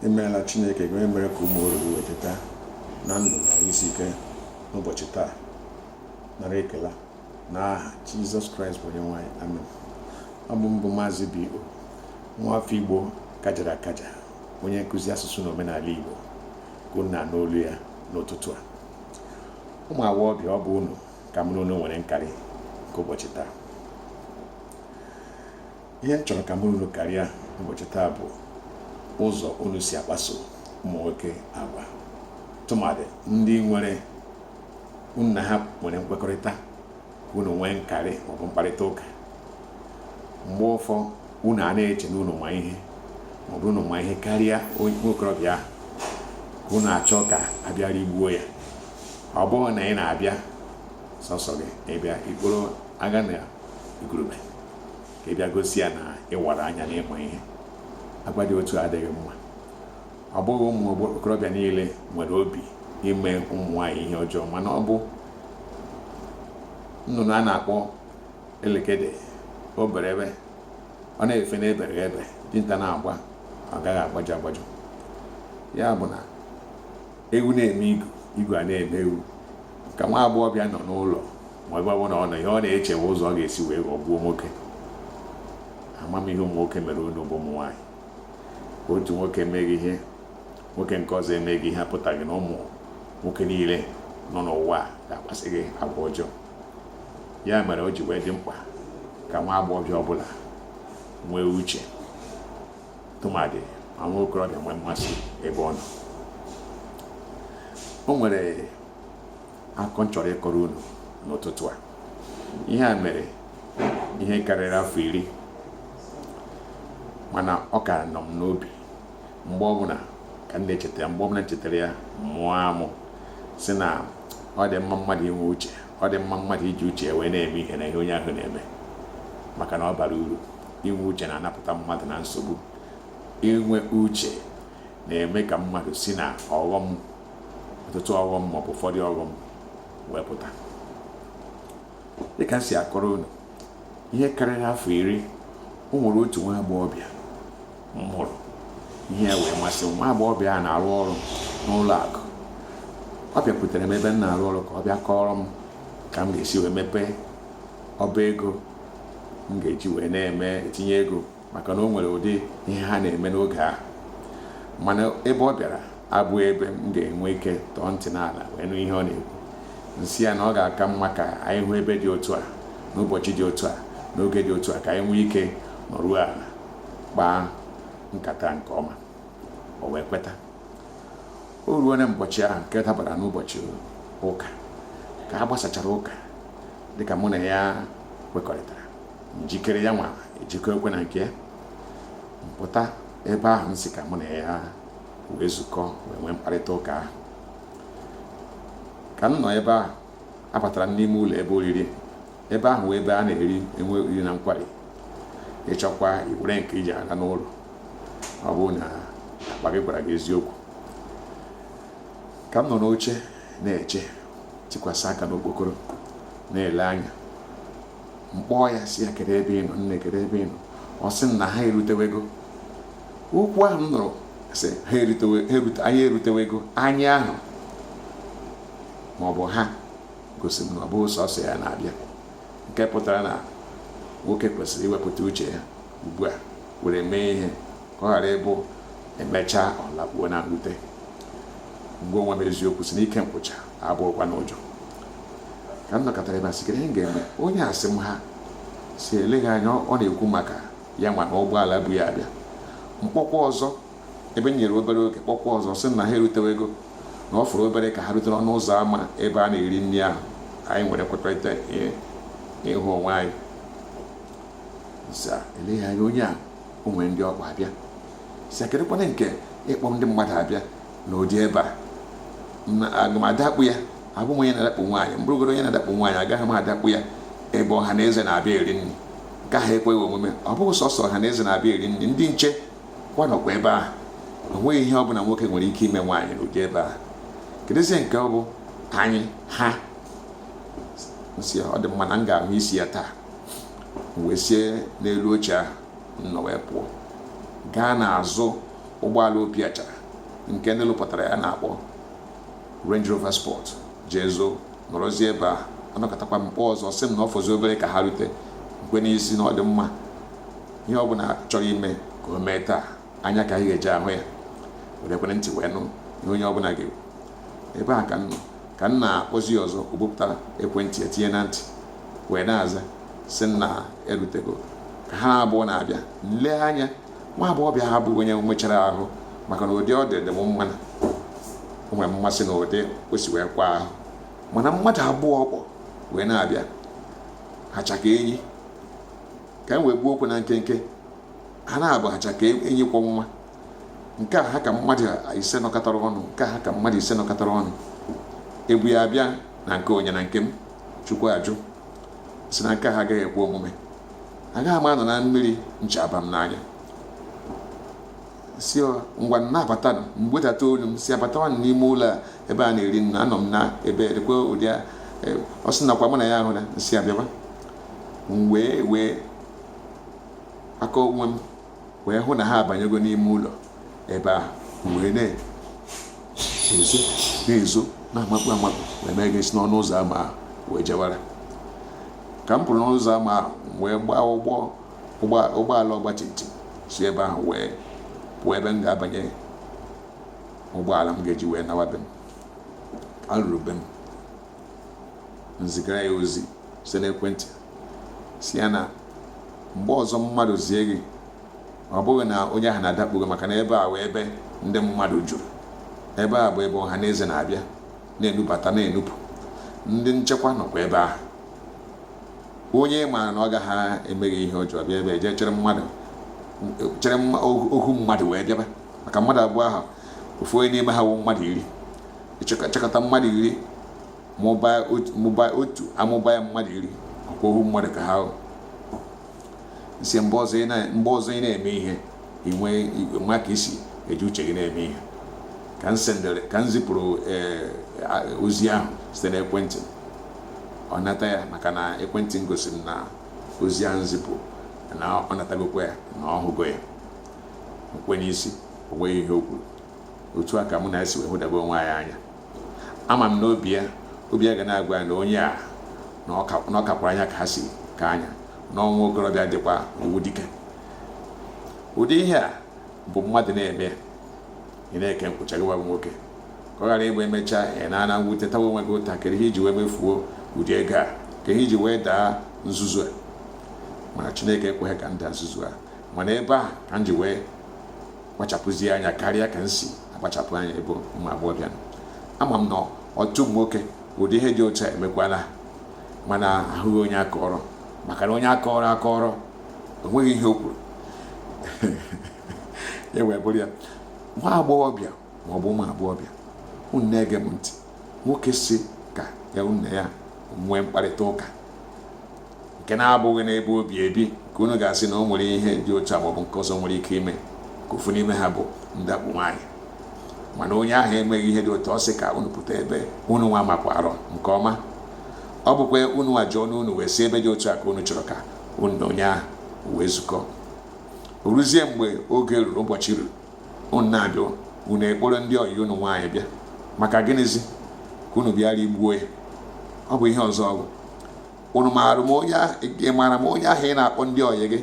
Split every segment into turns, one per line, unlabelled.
Imeela Chineke gị mere ka ụmụ oru gị weteta na ndụ na isi ike n'ụbọchị taa. Nara ekele n'aha Jizọs Kraịst bụ onye nwe anyị. Amen. Ọ bụ mbụ Maazị B.O. nwa afọ Igbo kajara akaja, onye nkụzi asụsụ na omenala Igbo, gụnna n'olu ya n'ụtụtụ a. Ụmụ agbọghọbịa, ọ bụ unu ka mụ na unu nwere nkarị nke ụbọchị taa. Ihe m chọrọ ka mụ na unu karịa ụbọchị taa bụ ụzọ unu si akpaso ụmụ nwoke agwa, tụmadị ndị nwere unu na ha nwere nkwekọrịta, unu nwee nkarị maọbụ mkparịta ụka. Mgbe ụfọ unu a na-eche na unu ma ihe maọbụ unu ma ihe karịa onye okorobịa ahụ, ka unu achọ ka abịara igbuo ya. Ọ bụghị na ị na-abịa sọsọ gị ịbịa ikporo agha na igurube ka ị bịa gosi ya na ịwara anya na ịma ihe. Agwa dị otu adịghị mma. Ọ bụghị ụmụ okorobịa niile nwere obi ime ụmụ nwaanyị ihe ọjọọ, mana ọ bụ nnụnụ a na-akpọ elekede, o bere ebe ọ na-efe n'ebere ebe dinta na-agba, ọ gaghị agbajọ agbajọ. Ya bụ na ewu na-eme igu a na-eme ewu. Ka nwa agbọghọbịa nọ n'ụlọ ma ebe ọ bụla ọ nọ, ihe ọ na-echewe ụzọ ọ ga-esi wee ghọgbuo nwoke. Amamihe ụmụ nwoke mere unu bụ ụmụ nwaanyị. Otu nwoke emeghị ihe, nwoke nke ọzọ emeghị ihe, apụtaghị na ụmụ nwoke niile nọ n'ụwa ga-akpasị gị agwa ọjọọ. Ya mere o ji wee dị mkpa ka nwa agbọghọbịa ọbụla nwee uche, tụmadị ma nwa okorobịa nwee mmasị ebe ọ nọ. O nwere akụkọ m chọrọ ịkọrọ unu n'ụtụtụ a. Ihe a mere ihe karịrị afọ 10, mana ọ ka nọ m n'obi. Mgbe ọbụla ka m na-echetara ya, mgbe ọbụla chetara ya, mụọ amụ sị na ọ dị mma mmadụ inwe uche, ọ dị mma mmadụ iji uche wee na-eme ihe na ihe onye ahụ na-eme, maka na ọ bara uru. Inwe uche na-anapụta mmadụ na nsogbu. Inwe uche na-eme ka mmadụ si na ọghọm, ọtụtụ ọghọm maọbụ ụfọdụ ọghọm wee pụta. Dịka m si akọrọ unu, ihe karịrị afọ 10, o nwere otu nwa agbọghọbịa m hụrụ ihe wee masị m. Nwa agbọghọbịa a na-arụ ọrụ n'ụlọ akụ. Ọ bịakwutere m ebe m na-arụ ọrụ ka ọ bịa kọrọ m ka m ga-esi wee mepee ọba ego m ga-eji wee etinye ego, maka na o nwere ụdị ihe ha na-eme n'oge ahụ. Mana ebe ọ bịara abụghị ebe m ga-enwe ike tọọ ntị n'ala wee nụ ihe ọ na-ekwu. Nsị ya na ọ ga-aka mma ka anyị hụ ebe dị otu a n'ụbọchị dị otu a n'oge dị otu a, ka anyị nwee ike nọruo ala kpaa nkata nke ọma. O wee kweta. O ruo na ụbọchị ahụ nke dabara n'ụbọchị ụka, ka a gbasachara ụka, dịka mụ na ya kwekọrịtara, njikere ya nwa ejikọ ekwe na nke ya, mpụta ebe ahụ nsị ka mụ na ya wee zukọ wee nwee mkparịta ụka ahụ. Ka m nọ ebe ahụ, abatara m n'ime ụlọ ebe oriri. Ebe ahụ wee ebe a enwe oriri na nkwari. Ịchọkwa iwere nke iji aga n'ụlọ, ọ bụ na akpa gị gwara gị eziokwu. Ka m nọ n'oche na-eche, tikwasị aka n'okpokoro na-ele anya, mkpọọ ya si ya, kedu ebe ị nọ nne, kedu ebe ị nọ? Ọ sị na ha erutewego. Okwu ahụ m nụrụ sị anyị erutewego, anyị ahụ maọbụ ha gosi m na ọ bụghị sọsọ ya na-abịa, nke pụtara na nwoke kwesịrị iwepụta uche ya ugbu a were mee ihe, ka ọ ghara ịbụ emechaa ọ lakpuo na mwute. Mgbe onwe m eziokwu si n'ike nkwụcha abụghịkwa n'ụjọ. Ka m nọkọtara ebe a sị, ihe m ga-eme? Onye asị m ha si eleghị anya ọ na-ekwu maka ya nwa na ụgbọala bụ ya abịa. Mkpọkwa ọzọ, ebe nyere obere oge, kpọkwa ọzọ sị na ha erutewego, na ọ fọrọ obere ka ha rutere ọnụ ụzọ ámá ebe a na-eri nri ahụ anyị nwere nkwekọrịta ịhụ onwe anyị. Nsị eleghị anya onye a o nwere ndị ọkpa abịa. Si akedịkwana nke ịkpọ ndị mmadụ abịa n'ụdị ebe a, aga m adakpu ya? Abụ m onye na-adakpu nwaanyị. Mbụrụgoro onye na-adakpu nwaanyị, agaghị m adakpu ya ebe ọha na eze na-abịa eri nri. Nke ahụ ekweghị omume. Ọ bụghị sọsọ ọha na eze na-abịa eri nri, ndị nche kwanọkwa ebe ahụ. O nweghị ihe ọbụla nwoke nwere ike ime nwaanyị n'ụdị ebe ahụ. Kedụzie nke ọ bụ anyị ha? Nsị ọ dị mma na m ga-ahụ isi ya taa. Wee sie n'elu oche ahụ, nọ wee pụọ gaa n'azụ ụgbọala opi achara nke ndị lụpụtara ya na-akpọ Range Rover Sport jezo nọrọzie ebe a anọkọtakwa mkpọ ọzọ sị m na ọ fọzi obere ka ha rute nkwe n'isi na ọ dị mma ihe ọ bụla chọrọ ime ka o mee taa anya ka anyị ga-eji ahụ ya were ekwentị wee nụ ihe onye ọbụla ga-ekwu. Ebe a ka m na-akpọzi ọzọ o bupụtara ekwentị etinye na ntị wee na-aza sị na erutego ka ha abụọ na-abịa. Nlee anya nwa agbọghọbịa ha bụ onye mechara ahụ maka na ụdị ọ dị m mma na o nwere mmasị na ụdị o si wee kwa ahụ, mana mmadụ abụọ ọkpọ wee na-abịa ha chaka enyi ka m wee gbuo okwu na nkenke ha na-abụ ha chaka enyi kwọ nwa. Nke a ha ka mmadụ ise nọkọtara ọnụ, nke a ha ka mmadụ ise nọkọtara ọnụ. Ebu ya abịa na nke onye na nke m chukwu ajụ si na nke ha agaghị ekwe omume, agaghị m anọ na mmiri nchaba m n'anya si ngwa na-abata mgbedata olu m si abatawa n'ime ụlọ a ebe a na-eri nna anọ m na ebe dịkwa ụdị ọ sị nakwa mụ na ya ahụ na si abịaba m wee aka onwe m wee hụ na ha abanyego n'ime ụlọ ebe ahụ wee na-ezo na-amakpu amakpu wee mee gị si n'ọnụ ụzọ ama ahụ wee jewara. Ka m pụrụ n'ọnụ ụzọ ama ahụ wee gbaa ụgbọala ọgbatumtum si ebe ahụ wee pụọ ebe m ga-abanye ụgbọala m ga-eji wee nawa be m. Alụrụ be m nzigara ya ozi site n'ekwentị si ya na mgbe ọzọ mmadụ zie gị ọ bụghị na onye ahụ na-adakpugo maka na ebe a wee ebe ndị mmadụ juru, ebe a bụ ebe ọha na eze na-abịa na-enubata na-enupụ, ndị nchekwa nọkwa ebe ahụ. Onye maara na ọ gaghị emeghị ihe ọjọọ bịa ebe eje chere ohu mmadụ wee bịaba maka mmadụ abụọ ahụ ofu onye n'ime ha wụ mmadụ 10 chekọta mmadụ 10 mụbaa otu amụba ya mmadụ 10 ọkwa ohu mmadụ ka ha si mgbe ọzọ ị na-eme ihe inwe ka isi eji uche gị na-eme ihe. Ka m zipụrụ ozi ahụ site n'ekwentị ọ nata ya maka na ekwentị m gosiri na ozi ahụ zipụ na ọ natagokwa ya na ọ hụgo ya nkwe n'isi o nweghị ihe o kwuru. Otu a ka mụ na-esi wee hụdebe onwe anyị anya. Ama m na obi ya ga na-agwa ya na onye a na ọ kakwara anya ka ha si ka anya na ọnwa okorobịa dịkwa owu dike. Ụdị ihe a bụ mmadụ na-eme ị na-eke nkwụcha gị bụ nwoke ka ọ ghara ịgba emechaa ị na mwute tawa onwe gị ụtakịrị ihe iji wee mefuo ụdị ego a ka ihe iji wee daa nzuzu a. Mana Chineke ekweghị ka m daa nzuzu a, mana ebe a ka m ji wee kpachapụzie anya karịa ka m si akpachapụ anya ebe ụmụ agbọghọbịa nọ. Ama m na ọtụtụ nwoke ụdị ihe dị otu a emekwala mana ahụghị onye akọrọ maka na onye akọrọ o nweghị ihe o kwuru ya wee bụrụ ya nwa agbọghọbịa ma ọ bụ ụmụ agbọghọbịa unu na-ege m ntị. Nwoke si ka ya nne ya nwee mkparịta ụka nke na-abụghị n'ebe obi ebi ka unu ga-asị na o nwere ihe dị otu a maọbụ nke ọzọ nwere ike ime ka ofu n'ime ha bụ ndakpu nwaanyị. Mana onye ahụ enweghị ihe dị otu ọ sị ka unu pụta ebe unu nwa makwarọ nke ọma. Ọ bụkwa unu ajụọ n'unu wee si ebe dị otu a ka unu chọrọ ka unu na onye ahụ wee zukọ. O ruzie mgbe oge ruru ụbọchị ruru unu na-abịa unu ekporo ndị ọyị unu nwaanyị bịa maka gịnịzi ka unu bịara igbuo ya. Ọ bụ ihe ọzọ ọgụ unu maara m onye ahụ ị na-akpọ ndị ọyị gị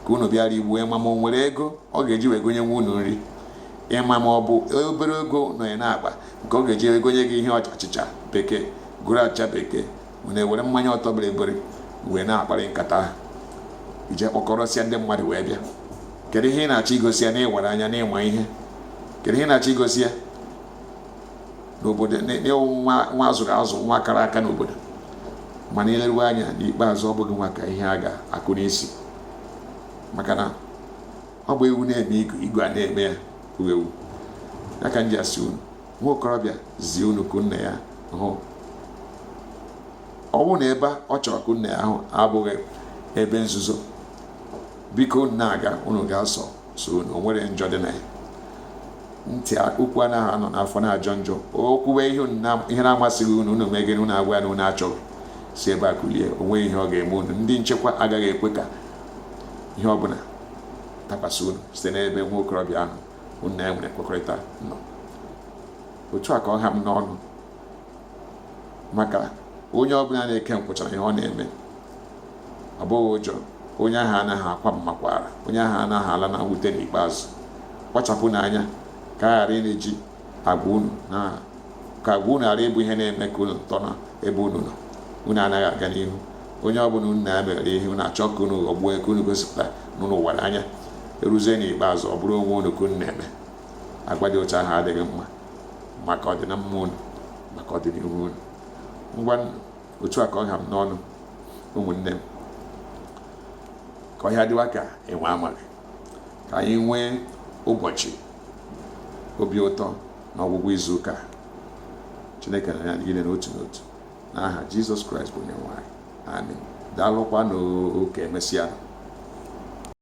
ka unu bịara igbuo ya ma o nwere ego ọ ga-eji wee gonye nwa unu nri ịma ma ọ bụ obere ego nọ ya na-akpa nke ọ ga-eji egonye gị ihe achịcha bekee gụrụ achịcha bekee unu ewere mmanya ọtọ bịrịbịrị wee na-akparị nkata ije kpọkọrọsịa ndị mmadụ wee bịa. Kedu ihe ị na-achọ igosi ya na ịwara anya na ịma ihe? Kedu ihe ị na-achọ igosi ya n'obodo n'ịwụ nwa azụrụ azụ nwa kara aka n'obodo? Mana ileruwe anya n'ikpeazụ ọ bụghị nwa ka ihe a ga-akụ n'isi maka na ọ bụ ewu na-eme igwe a na-eme ya bụ ewu. Ya ka m ji asị unu nwa okorobịa zie unu ka nne ya hụ. Ọ bụrụ na ebe ọ chọrọ ka nne ya hụ abụghị ebe nzuzo, biko na-aga unu ga-asọ so unu o nwere njọ dị na ya. Ntị okwu anaghị anọ n'afọ na-ajọ njọ. Okwuwe ihe na-amasịghị unu megere unu agwa ya na unu achọghị si ebe a kulie o nweghị ihe ọ ga-eme unu. Ndị nchekwa agaghị ekwe ka ihe ọbụla takwasị unu site n'ebe nwa okorobịa ahụ unu na-enwere nkwekọrịta nọ. Otu a ka ọ ha m n'ọnụ, maka onye ọbụla na-eke nkwụchara ihe ọ na-eme. Ọ bụghị ụjọ, onye ahụ anaghị akwa mmakwara, onye ahụ anaghị ala na mwute n'ikpeazụ. Kpachapụ n'anya ka a ghara na-eji agwa unu ka agwa unu ghara ịbụ ihe na-eme ka unu ntọ na ebe unu nọ. Unu anaghị aga n'ihu. Onye ọbụla unu na-emere ihe unu achọ ka unu ghọgbuo, ka unu gosipụta na unu wara anya, eruzie n'ikpeazụ ọ bụrụ onwe unu ka unu na-eme. Agwa dị otu ahụ adịghị mma maka ọdịnamma unu, maka ọdịnihu unu. Ngwa otu a ka ọ ha m n'ọnụ, ụmụnne m, ka ọhịa dịwa ka enwe amaghị, ka anyị nwee ụbọchị obi ụtọ na ọgwụgwụ izu ụka. Chineke na ya niile n'otu n'otu, n'aha Jizọs Kraịst bụ onye nwe anyị. Amen. Daalụkwa n'oke emesịa.